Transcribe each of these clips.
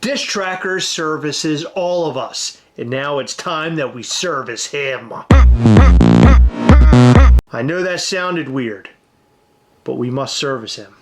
Distrackers services all of us, and now it's time that we service him. I know that sounded weird, but we must service him.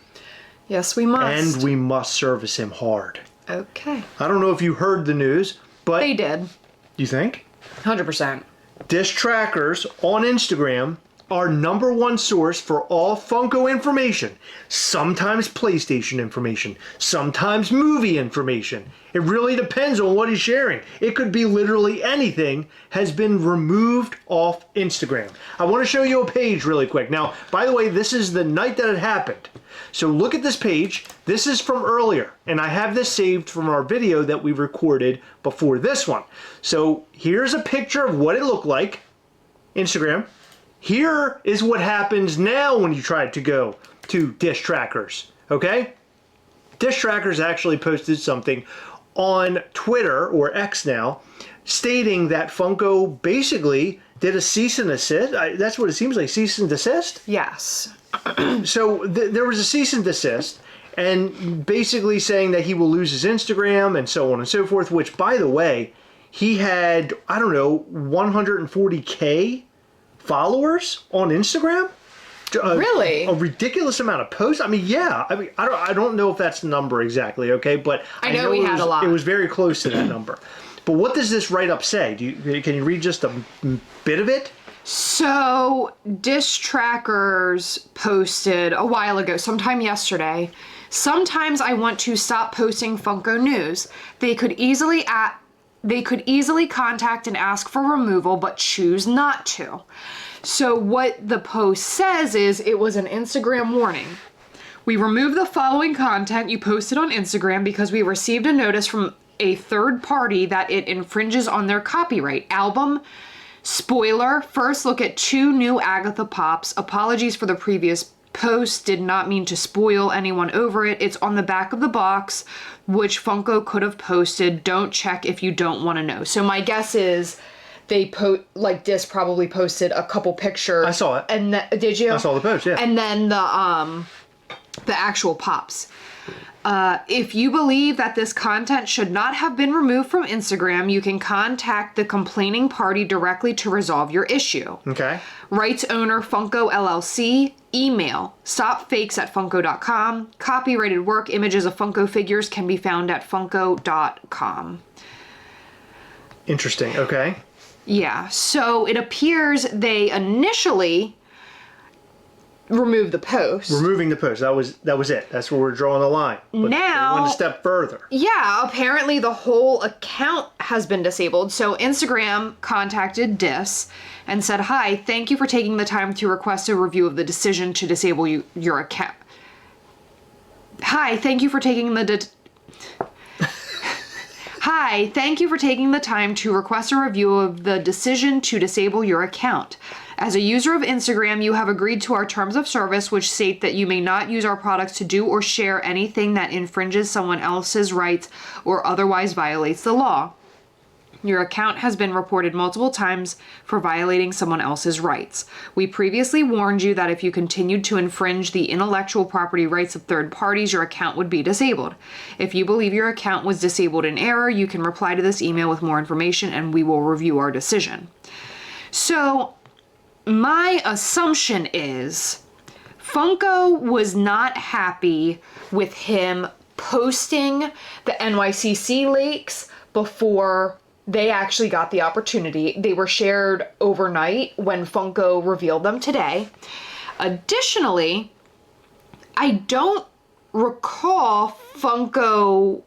Yes, we must. And we must service him hard. Okay. I don't know if you heard the news, but... They did. You think? 100%. Distrackers on Instagram are #1 source for all Funko information. Sometimes PlayStation information. Sometimes movie information. It really depends on what he's sharing. It could be literally anything has been removed off Instagram. I want to show you a page really quick. Now, by the way, this is the night that it happened. So look at this page. This is from earlier, and I have this saved from our video that we recorded before this one. So here's a picture of what it looked like. Instagram. Here is what happens now when you try to go to Distrackers, okay? Distrackers actually posted something on Twitter, or X now, stating that Funko basically did a cease and desist. That's what it seems like, cease and desist? Yes. So there was a cease and desist, and basically saying that he will lose his Instagram and so on and so forth, which, by the way, he had, I don't know, 140K followers on Instagram. Really? A ridiculous amount of posts. I mean, yeah. I mean, I don't know if that's the number exactly, okay? But I know we had a lot. It was very close to that number. But what does this write-up say? Can you read just a bit of it? So, Distrackers posted a while ago, sometime yesterday. Sometimes I want to stop posting Funko news. They could easily contact and ask for removal, but choose not to. So what the post says is, it was an Instagram warning. We remove the following content you posted on Instagram because we received a notice from a third party that it infringes on their copyright. Album, spoiler, first look at 2 new Agatha Pops. Apologies for the previous post, did not mean to spoil anyone over it. It's on the back of the box, which Funko could have posted. Don't check if you don't want to know. So my guess is they Dis probably posted a couple pictures. I saw it. And did you? I saw the post, yeah. And then the actual pops. If you believe that this content should not have been removed from Instagram, you can contact the complaining party directly to resolve your issue. Okay. Rights owner Funko LLC, email stopfakes@funko.com. Copyrighted work, images of Funko figures can be found at funko.com. Interesting, okay. Yeah, so it appears they initially removed the post. Removing the post, that was it. That's where we're drawing the line. But now, they went a step further. Yeah, apparently the whole account has been disabled. So Instagram contacted Dis and said, "Hi, thank you for taking the time to request a review of the decision to disable your account. Hi, thank you for taking the Hi, thank you for taking the time to request a review of the decision to disable your account. As a user of Instagram, you have agreed to our terms of service, which state that you may not use our products to do or share anything that infringes someone else's rights or otherwise violates the law. Your account has been reported multiple times for violating someone else's rights. We previously warned you that if you continued to infringe the intellectual property rights of third parties, your account would be disabled. If you believe your account was disabled in error, you can reply to this email with more information and we will review our decision." So, my assumption is Funko was not happy with him posting the NYCC leaks before they actually got the opportunity. They were shared overnight when Funko revealed them today. Additionally, I don't recall Funko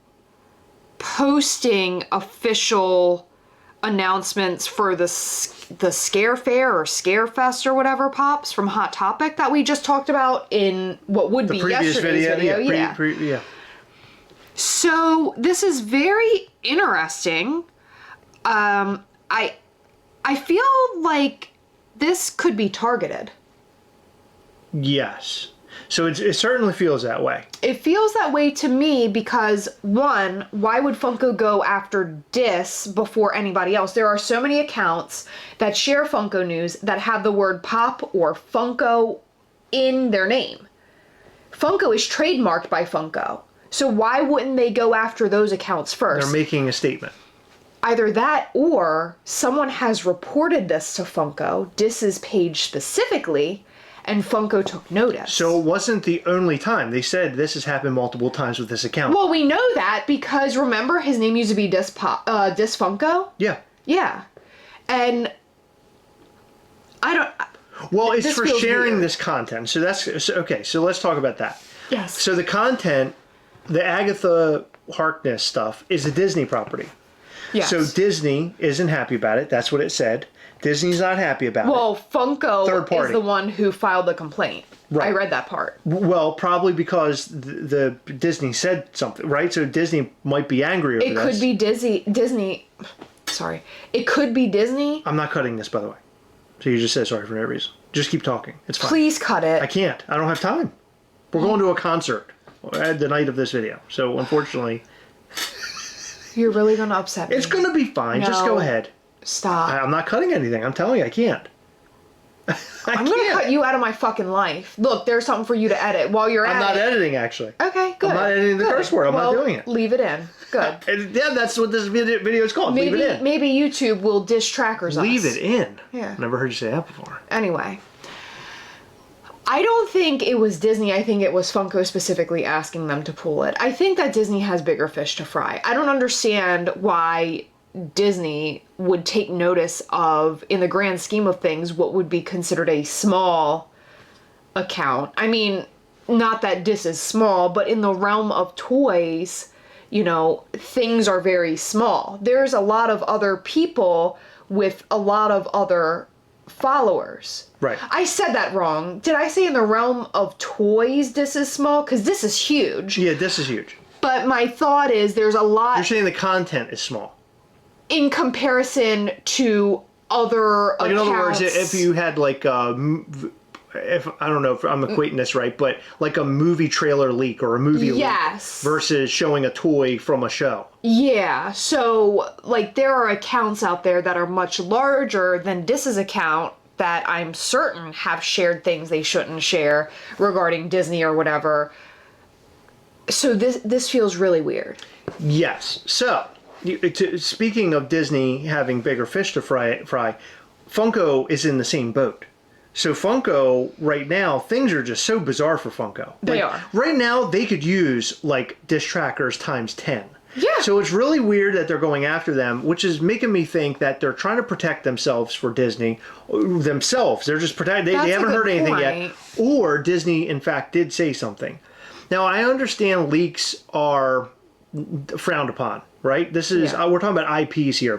posting official announcements for the Scare Fair or Scare Fest or whatever pops from Hot Topic that we just talked about in what would be yesterday's video. Yeah. So this is very interesting. I feel like this could be targeted. Yes. So it certainly feels that way. It feels that way to me because, one, why would Funko go after Dis before anybody else? There are so many accounts that share Funko news that have the word pop or Funko in their name. Funko is trademarked by Funko. So why wouldn't they go after those accounts first? They're making a statement. Either that or someone has reported this to Funko, Dis's page specifically, and Funko took notice. So it wasn't the only time. They said this has happened multiple times with this account. Well, we know that because remember his name used to be Dis Funko? Yeah. Yeah. And I don't... Well, it's for sharing weird. this content. So that's... Okay, so let's talk about that. Yes. So the content, the Agatha Harkness stuff, is a Disney property. Yes. So Disney isn't happy about it. That's what it said. Disney's not happy about it. Well, Funko Third party. is the one who filed the complaint. Right. I read that part. Well, probably because the Disney said something, right? So Disney might be angry over It this. could be Disney. Sorry. It could be Disney. I'm not cutting this, by the way. So you just said sorry for no reason. Just keep talking. It's fine. Please cut it. I can't. I don't have time. We're going to a concert the night of this video. So unfortunately... You're really going to upset me. It's going to be fine. Just No. go ahead. Stop. I'm not cutting anything. I'm telling you, I can't. I'm going to cut you out of my fucking life. Look, there's something for you to edit while you're I'm at not it. editing, actually. Okay, good. I'm not editing the Good. curse word. I'm Well, not doing it. Leave it in. Good. Yeah, that's what this video is called. Leave it in. Maybe YouTube will Distrackers us. Leave it in. Yeah. Never heard you say that before. Anyway. I don't think it was Disney. I think it was Funko specifically asking them to pull it. I think that Disney has bigger fish to fry. I don't understand why Disney would take notice of, in the grand scheme of things, what would be considered a small account. I mean, not that Dis is small, but in the realm of toys, you know, things are very small. There's a lot of other people with a lot of other followers. Right. I said that wrong. Did I say in the realm of toys Dis is small? Because this is huge. Yeah, this is huge. But my thought is there's a lot You're saying the content is small. in comparison to other Like, in accounts. other words, if you had like if I don't know if I'm equating this right, but like a movie trailer leak or a movie Yes. leak versus showing a toy from a show. Yeah, so like there are accounts out there that are much larger than Dis's account that I'm certain have shared things they shouldn't share regarding Disney or whatever. So this feels really weird. Yes. So, speaking of Disney having bigger fish to fry, Funko is in the same boat. So Funko, right now, things are just so bizarre for Funko. They are. Right now, they could use, like, Distrackers times 10. Yeah. So it's really weird that they're going after them, which is making me think that they're trying to protect themselves for Disney. Themselves. They're just protecting. They That's a haven't good heard anything point. yet. Or Disney, in fact, did say something. Now, I understand leaks are frowned upon, right? This is, Yeah. we're talking about IPs here.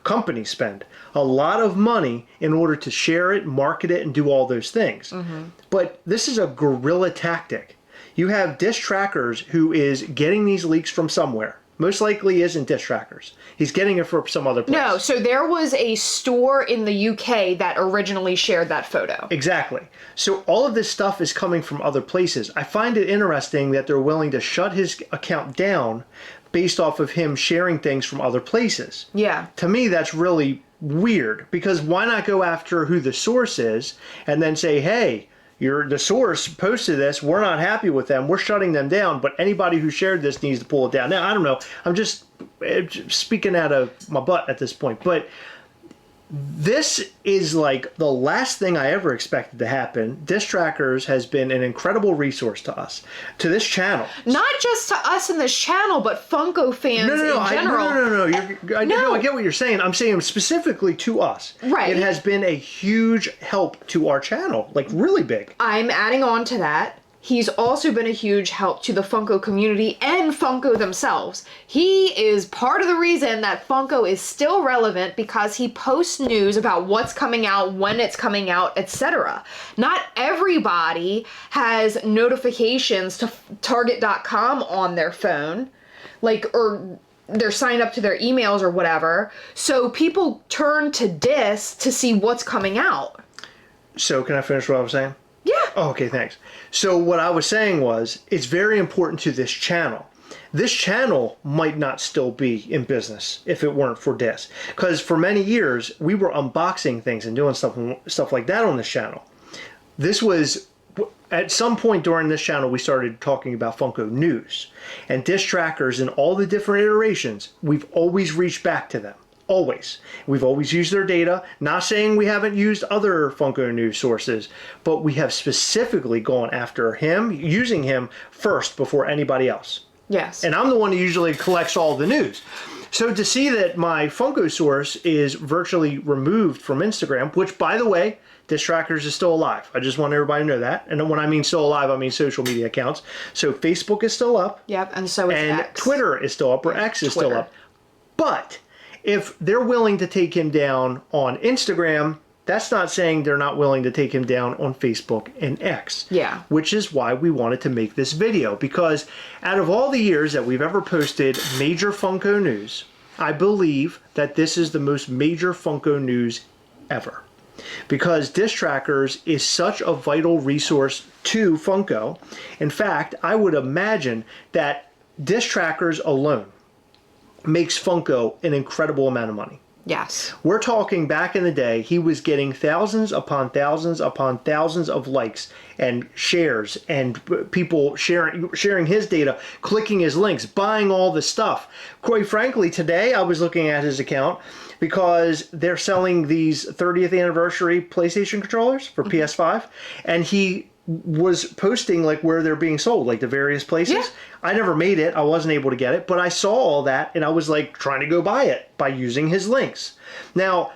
Companies spend a lot of money in order to share it, market it, and do all those things. Mm-hmm. But this is a guerrilla tactic. You have Distrackers who is getting these leaks from somewhere. Most likely isn't Distrackers. He's getting it from some other place. No, so there was a store in the UK that originally shared that photo. Exactly. So all of this stuff is coming from other places. I find it interesting that they're willing to shut his account down based off of him sharing things from other places. Yeah. To me, that's really weird, because why not go after who the source is and then say, hey, you're the source posted this, we're not happy with them, we're shutting them down, but anybody who shared this needs to pull it down. Now, I don't know, I'm just speaking out of my butt at this point, but this is like the last thing I ever expected to happen. Distrackers has been an incredible resource to us, to this channel. Not just to us in this channel, but Funko fans in general. I get what you're saying. I'm saying specifically to us. Right. It has been a huge help to our channel, like really big. I'm adding on to that. He's also been a huge help to the Funko community and Funko themselves. He is part of the reason that Funko is still relevant, because he posts news about what's coming out, when it's coming out, etc. Not everybody has notifications to Target.com on their phone, or they're signed up to their emails or whatever. So people turn to Dis to see what's coming out. So can I finish what I was saying? Yeah. Oh, okay, thanks. So what I was saying was, it's very important to this channel. This channel might not still be in business if it weren't for Dis. Because for many years, we were unboxing things and doing stuff like that on this channel. This was, at some point during this channel, we started talking about Funko news and Distrackers in all the different iterations. We've always reached back to them. Always. We've always used their data. Not saying we haven't used other Funko news sources, but we have specifically gone after him, using him first before anybody else. Yes. And I'm the one who usually collects all the news. So to see that my Funko source is virtually removed from Instagram, which, by the way, Distrackers is still alive. I just want everybody to know that. And when I mean still alive, I mean social media accounts. So Facebook is still up. Yep, and so is and X. Twitter is still up, or X is still up. But if they're willing to take him down on Instagram, that's not saying they're not willing to take him down on Facebook and X. Yeah. Which is why we wanted to make this video. Because out of all the years that we've ever posted major Funko news, I believe that this is the most major Funko news ever. Because Distrackers is such a vital resource to Funko. In fact, I would imagine that Distrackers alone makes Funko an incredible amount of money. Yes. We're talking back in the day, he was getting thousands upon thousands upon thousands of likes and shares and people sharing his data, clicking his links, buying all the stuff. Quite frankly, today I was looking at his account because they're selling these 30th anniversary PlayStation controllers for PS5, and he was posting like where they're being sold, like the various places. Yeah. I never made it. I wasn't able to get it, but I saw all that and I was like trying to go buy it by using his links. Now,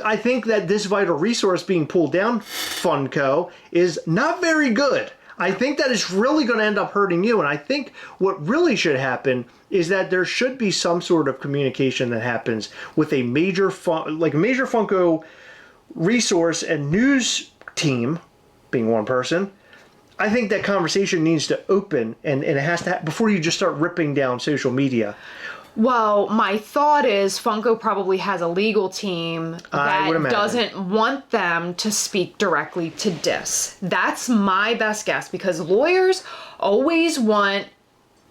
I think that this vital resource being pulled down, Funko, is not very good. I think that it's really going to end up hurting you. And I think what really should happen is that there should be some sort of communication that happens with a major Funko resource and news team, being one person. I think that conversation needs to open and it has to before you just start ripping down social media. Well, my thought is Funko probably has a legal team that doesn't want them to speak directly to Dis. That's my best guess, because lawyers always want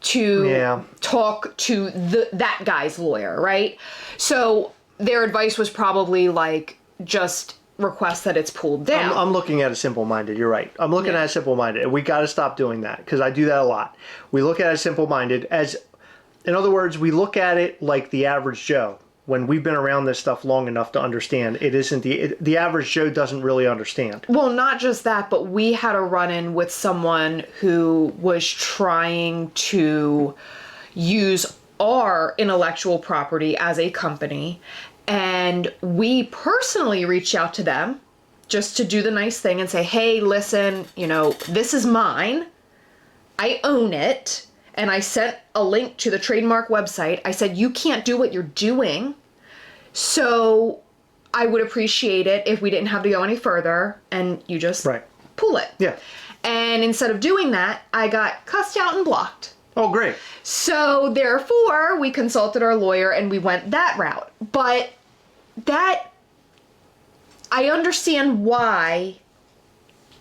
to talk to that guy's lawyer, right? So their advice was probably like, just request that it's pulled down. I'm looking at a simple-minded. You're right. I'm looking at a simple-minded, and we got to stop doing that, because I do that a lot. We look at it simple-minded as, in other words, we look at it like the average Joe. When we've been around this stuff long enough to understand, it isn't the average Joe doesn't really understand. Well, not just that, but we had a run-in with someone who was trying to use our intellectual property as a company. And we personally reached out to them just to do the nice thing and say, hey, listen, you know, this is mine. I own it. And I sent a link to the trademark website. I said, you can't do what you're doing. So I would appreciate it if we didn't have to go any further and you just pull it. Yeah. And instead of doing that, I got cussed out and blocked. Oh, great. So therefore, we consulted our lawyer and we went that route. But that, I understand why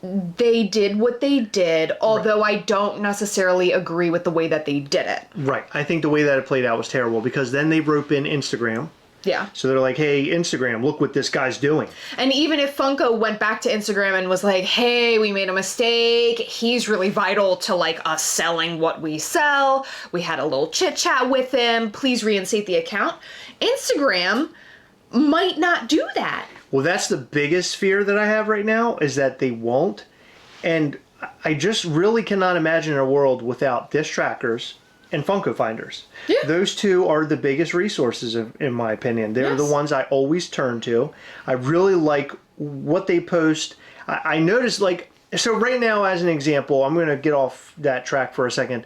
they did what they did, although I don't necessarily agree with the way that they did it. Right. I think the way that it played out was terrible, because then they rope in Instagram. Yeah. So they're like, hey, Instagram, look what this guy's doing. And even if Funko went back to Instagram and was like, hey, we made a mistake, he's really vital to like us selling what we sell, we had a little chit chat with him, please reinstate the account, Instagram might not do that. Well, that's the biggest fear that I have right now, is that they won't. And I just really cannot imagine a world without Distrackers and Funko Finders. Yeah. Those two are the biggest resources, in my opinion. They're the ones I always turn to. I really like what they post. I noticed, like, so right now, as an example, I'm going to get off that track for a second.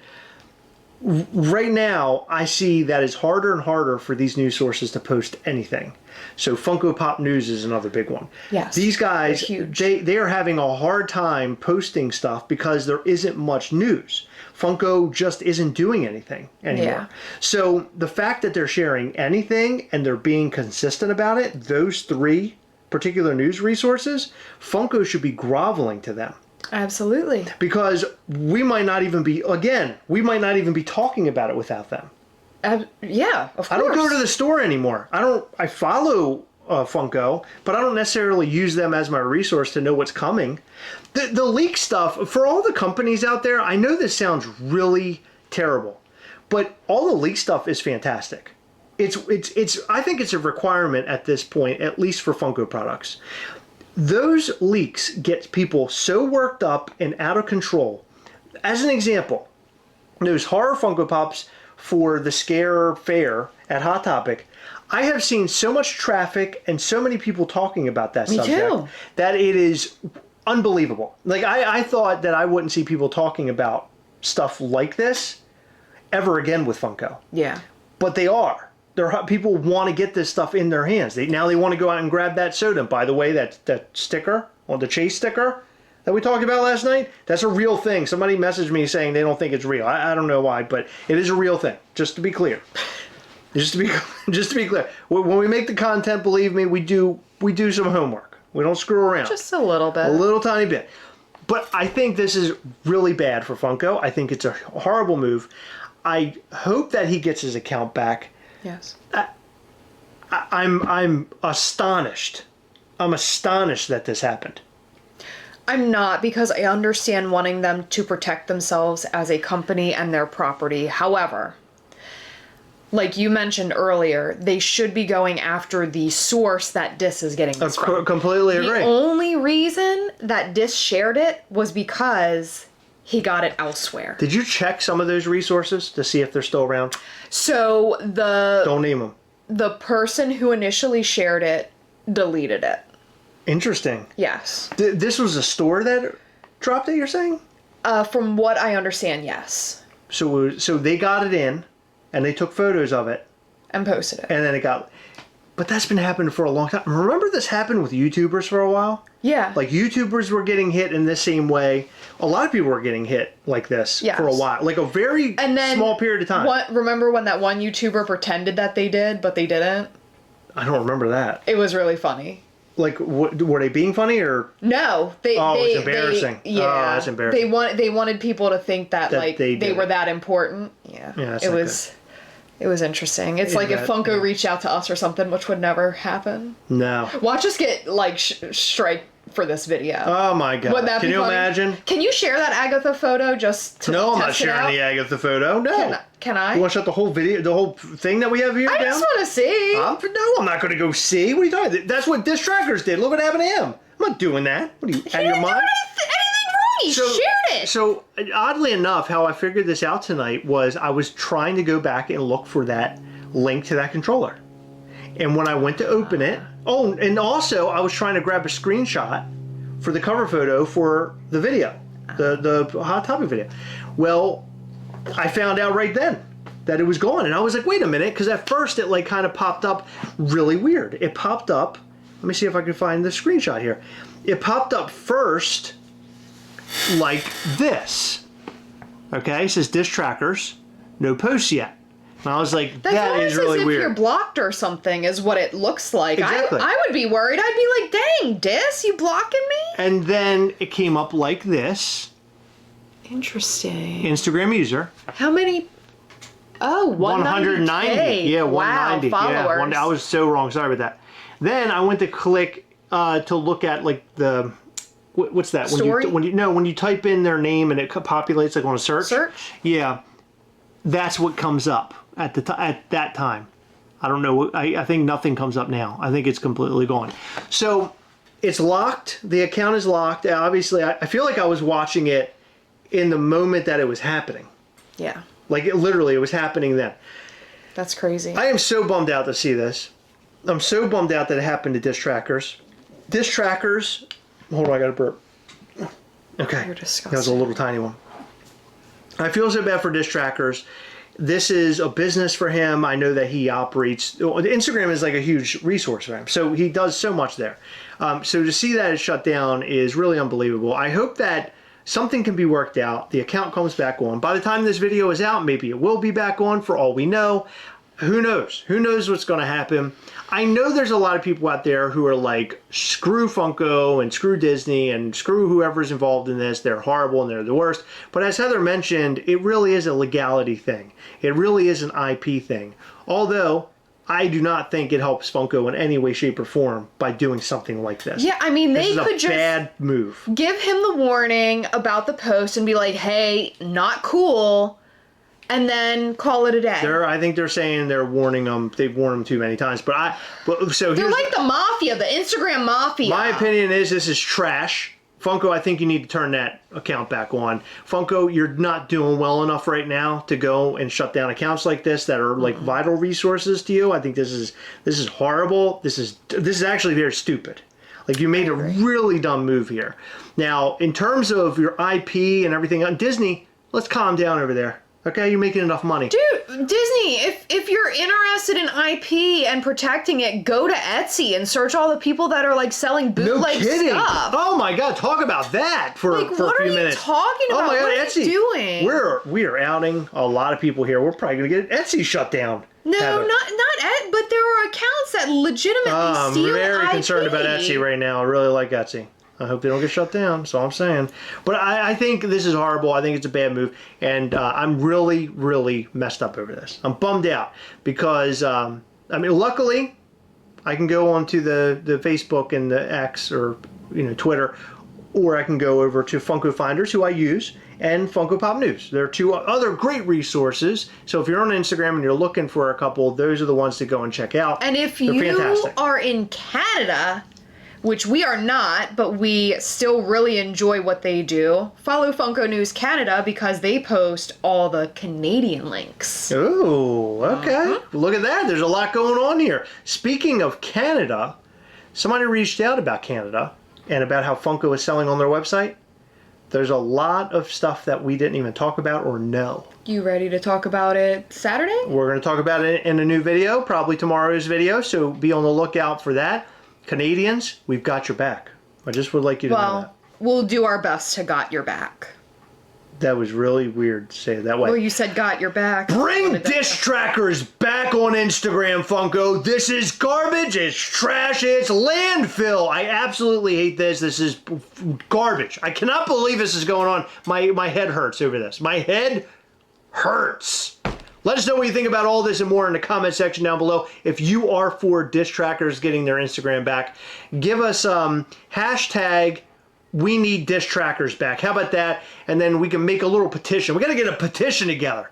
Right now, I see that it's harder and harder for these news sources to post anything. So Funko Pop News is another big one. Yes, these guys, they are having a hard time posting stuff because there isn't much news. Funko just isn't doing anything anymore. Yeah. So the fact that they're sharing anything and they're being consistent about it, those three particular news resources, Funko should be groveling to them. Absolutely. Because we might not even be talking about it without them. Yeah, of course. I don't go to the store anymore. I follow Funko, but I don't necessarily use them as my resource to know what's coming. The leak stuff, for all the companies out there, I know this sounds really terrible, but all the leak stuff is fantastic. I think it's a requirement at this point, at least for Funko products. Those leaks get people so worked up and out of control. As an example, those horror Funko Pops for the Scare Fair at Hot Topic, I have seen so much traffic and so many people talking about that subject too. that it is unbelievable. Like, I thought that I wouldn't see people talking about stuff like this ever again with Funko. Yeah. But they are. People want to get this stuff in their hands. Now they want to go out and grab that soda. By the way, that sticker, on the Chase sticker that we talked about last night, that's a real thing. Somebody messaged me saying they don't think it's real. I don't know why, but it is a real thing. Just to be clear. Just to be clear. When we make the content, believe me, we do some homework. We don't screw around. Just a little bit. A little tiny bit. But I think this is really bad for Funko. I think it's a horrible move. I hope that he gets his account back. Yes. I'm astonished. I'm astonished that this happened. I'm not, because I understand wanting them to protect themselves as a company and their property. However, like you mentioned earlier, they should be going after the source that Dis is getting this from. Completely agree. The only reason that Dis shared it was because he got it elsewhere. Did you check some of those resources to see if they're still around? So Don't name them. The person who initially shared it deleted it. Interesting. Yes. This was a store that dropped it, you're saying? From what I understand, yes. So they got it in, and they took photos of it. And posted it. And then it got... But that's been happening for a long time. Remember this happened with YouTubers for a while? Yeah. Like, YouTubers were getting hit in this same way. A lot of people were getting hit like this for a while. Like a very small period of time. Remember when that one YouTuber pretended that they did, but they didn't? I don't remember that. It was really funny. Like, were they being funny or? No, it's embarrassing. Yeah, that's embarrassing. They wanted people to think that like they were that important. Yeah, that's it was. It was interesting. It's like if Funko reached out to us or something, which would never happen. No. Watch us get like strike for this video. Oh my god! Wouldn't that be you funny? Imagine? Can you share that Agatha photo just to No, I'm not test it sharing out? the Agatha photo. No. Can I? You want to shut the whole video, the whole thing that we have here I down? just want to see. No, I'm not going to go see. What are you talking about? That's what Distrackers did. Look what happened to him. I'm not doing that. What are you, out of your mind? Anything wrong. He shared it. So, oddly enough, how I figured this out tonight was I was trying to go back and look for that link to that controller. And when I went to open it, and also I was trying to grab a screenshot for the cover photo for the video, the Hot Topic video. Well, I found out right then that it was gone, and I was like, wait a minute, because at first it like kind of popped up really weird. It popped up, let me see if I can find the screenshot here. It popped up first like this. Okay, it says Distrackers, no posts yet. And I was like, that is really as if weird. you're blocked or something is what it looks like. Exactly. I would be worried. I'd be like, dang, Dis, you blocking me? And then it came up like this. Interesting. Instagram user. How many? Oh, 190. Yeah, 190. Wow, followers. Yeah, I was so wrong. Sorry about that. Then I went to click to look at like the what's that? Story? When you type in their name and it populates like on a search. Search? Yeah, that's what comes up at that time. I don't know. I think nothing comes up now. I think it's completely gone. So it's locked. The account is locked. Obviously, I feel like I was watching it in the moment that it was happening. Yeah. Like it was happening then. That's crazy. I am so bummed out to see this. I'm so bummed out that it happened to Distrackers. Distrackers. Hold on, I got a burp. Okay. You're disgusting. That was a little tiny one. I feel so bad for Distrackers. This is a business for him. I know that he operates. Instagram is like a huge resource for him. So he does so much there. So to see that it's shut down is really unbelievable. I hope that something can be worked out. The account comes back on. By the time this video is out, maybe it will be back on for all we know. Who knows? Who knows what's going to happen? I know there's a lot of people out there who are like, screw Funko and screw Disney and screw whoever's involved in this. They're horrible and they're the worst. But as Heather mentioned, it really is a legality thing. It really is an IP thing. Although, I do not think it helps Funko in any way, shape, or form by doing something like this. Yeah, I mean, they This is could a just bad move. give him the warning about the post and be like, hey, not cool, and then call it a day. I think they're saying they're warning them. They've warned them too many times. So They're here's like the mafia, the Instagram mafia. my opinion is this is trash. Funko, I think you need to turn that account back on. Funko, you're not doing well enough right now to go and shut down accounts like this that are like vital resources to you. I think this is horrible. This is actually very stupid. Like, you made a really dumb move here. Now, in terms of your IP and everything on Disney, let's calm down over there. Okay, you're making enough money. Dude, Disney, if you're interested in IP and protecting it, go to Etsy and search all the people that are like selling bootleg stuff. Oh my God, talk about that for a few minutes. What are you talking about? Oh my God, what Etsy. Are you doing? We are outing a lot of people here. We're probably gonna get Etsy shut down. No, not Etsy, but there are accounts that legitimately steal I'm very IP. concerned about Etsy right now. I really like Etsy. I hope they don't get shut down. That's all I'm saying. But I think this is horrible. I think it's a bad move. And I'm really, really messed up over this. I'm bummed out because, luckily, I can go onto the Facebook and the X or, Twitter, or I can go over to Funko Finders, who I use, and Funko Pop News. There are two other great resources. So if you're on Instagram and you're looking for a couple, those are the ones to go and check out. And if They're you fantastic. are in Canada, which we are not, but we still really enjoy what they do, follow Funko News Canada because they post all the Canadian links. Oh, okay. Look at that. There's a lot going on here. Speaking of Canada, somebody reached out about Canada and about how Funko is selling on their website. There's a lot of stuff that we didn't even talk about or know. You ready to talk about it Saturday? We're going to talk about it in a new video, probably tomorrow's video, so be on the lookout for that. Canadians, we've got your back. I just would like you to know that. We'll do our best to got your back. That was really weird to say it that way. Well, you said got your back. Bring Distrackers back on Instagram, Funko. This is garbage. It's trash. It's landfill. I absolutely hate this. This is garbage. I cannot believe this is going on. My head hurts over this. My head hurts. Let us know what you think about all this and more in the comment section down below. If you are for Distrackers getting their Instagram back, give us hashtag we need Distrackers back. How about that? And then we can make a little petition. We got to get a petition together.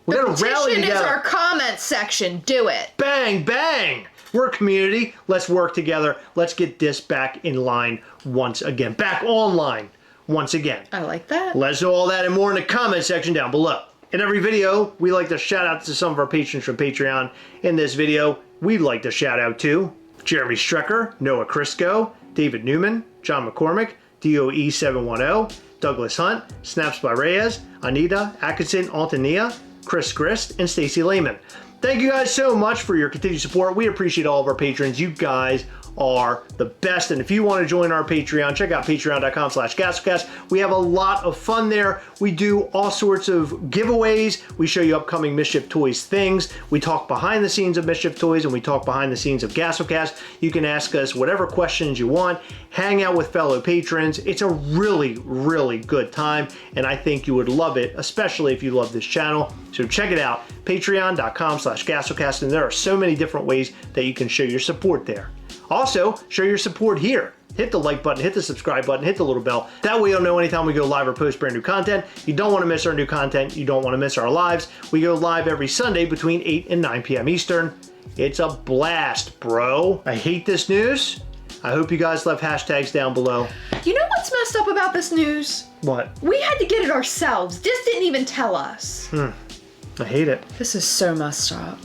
We got to rally together. Petition is our comment section. Do it. Bang, bang. We're a community. Let's work together. Let's get this back in line once again. Back online once again. I like that. Let us know all that and more in the comment section down below. In every video, we like to shout out to some of our patrons from Patreon. In this video, we'd like to shout out to Jeremy Strecker, Noah Crisco, David Newman, John McCormick, DOE710, Douglas Hunt, Snaps by Reyes, Anita Atkinson Altania, Chris Grist, and Stacy Lehman. Thank you guys so much for your continued support. We appreciate all of our patrons. You guys are the best. And if you want to join our Patreon, check out patreon.com/Gastlecast. We have a lot of fun there. We do all sorts of giveaways. We show you upcoming Mischief Toys things. We talk behind the scenes of Mischief Toys and we talk behind the scenes of Gastlecast. You can ask us whatever questions you want. Hang out with fellow patrons. It's a really, really good time. And I think you would love it, especially if you love this channel. So check it out, patreon.com/Gastlecast. And there are so many different ways that you can show your support there. Also, show your support here. Hit the like button, hit the subscribe button, hit the little bell. That way you'll know anytime we go live or post brand new content. You don't want to miss our new content. You don't want to miss our lives. We go live every Sunday between 8 and 9 p.m. Eastern. It's a blast, bro. I hate this news. I hope you guys left hashtags down below. You know what's messed up about this news? What? We had to get it ourselves. Dis didn't even tell us. I hate it. This is so messed up.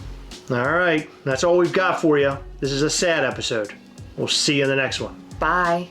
All right, that's all we've got for you. This is a sad episode. We'll see you in the next one. Bye.